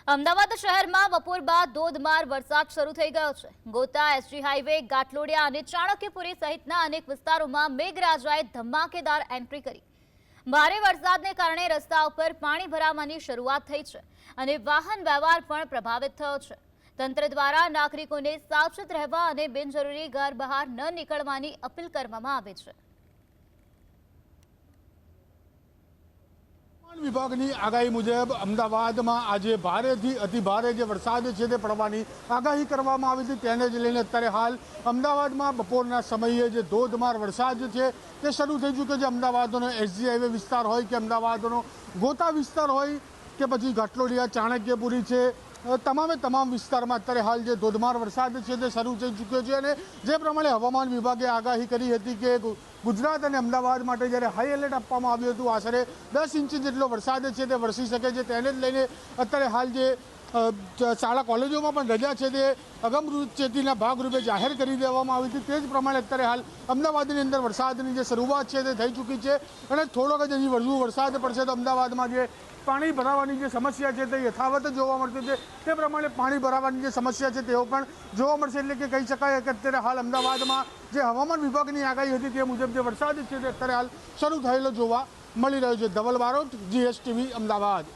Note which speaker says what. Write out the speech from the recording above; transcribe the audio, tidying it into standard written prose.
Speaker 1: અમદાવાદ શહેરમાં બપોર બાદ ધોધમાર વરસાદ શરૂ થઈ ગયો છે। ગોતા એસજી હાઈવે, ગાટલોડિયા અને ચાણક્યપુરી સહિતના અનેક વિસ્તારોમાં મેઘરાજાએ ધમાકેદાર એન્ટ્રી કરી। ભારે વરસાદને કારણે રસ્તા ઉપર પાણી ભરાવાની શરૂઆત થઈ છે અને વાહન વ્યવહાર પણ પ્રભાવિત થયો છે। તંત્ર દ્વારા નાગરિકોને સાવચેત રહેવા અને બિનજરૂરી ઘર બહાર ન નીકળવાની અપીલ કરવામાં આવી છે।
Speaker 2: વિભાગની આગાહી મુજબ અમદાવાદમાં આજે ભારેથી અતિભારે જે વરસાદ છે તે પડવાની આગાહી કરવામાં આવી હતી, તેને જ લઈને અત્યારે હાલ અમદાવાદમાં બપોરના સમયે જે ધોધમાર વરસાદ છે તે શરૂ થઈ ચૂક્યો છે। અમદાવાદનો એસજી હાઈવે વિસ્તાર હોય કે અમદાવાદનો ગોતા વિસ્તાર હોય કે પછી ગાટલોડિયા, ચાણક્યપુરી છે, તમામ વિસ્તારમાં અત્યારે હાલ જે ધોધમાર વરસાદ છે તે શરૂ થઈ ચૂક્યો છે અને જે પ્રમાણે હવામાન વિભાગે આગાહી કરી હતી કે ગુજરાત અને અમદાવાદ માટે જ્યારે હાઈ એલર્ટ આપવામાં આવ્યું હતું, આશરે 10 ઇંચ જેટલો વરસાદ છે તે વરસી શકે છે, તેને જ લઈને અત્યારે હાલ જે શાળા કોલેજોમાં પણ રજા છે તે અગમચેતીના ભાગરૂપે જાહેર કરી દેવામાં આવી હતી। તે જ પ્રમાણે અત્યારે હાલ અમદાવાદની અંદર વરસાદની જે શરૂઆત છે તે થઈ ચૂકી છે અને થોડોક જ હજી વધુ વરસાદ પડશે તો અમદાવાદમાં જે પાણી ભરાવાની જે સમસ્યા છે તે યથાવત જોવા મળતી છે। તે પ્રમાણે પાણી ભરાવાની જે સમસ્યા છે તેઓ પણ જોવા મળશે, એટલે કે કહી શકાય કે અત્યારે હાલ અમદાવાદમાં જે હવામાન વિભાગની આગાહી હતી તે મુજબ જે વરસાદ છે તે અત્યારે હાલ શરૂ થયેલો જોવા મળી રહ્યો છે। ધવલ બારોટ, GSTV, અમદાવાદ।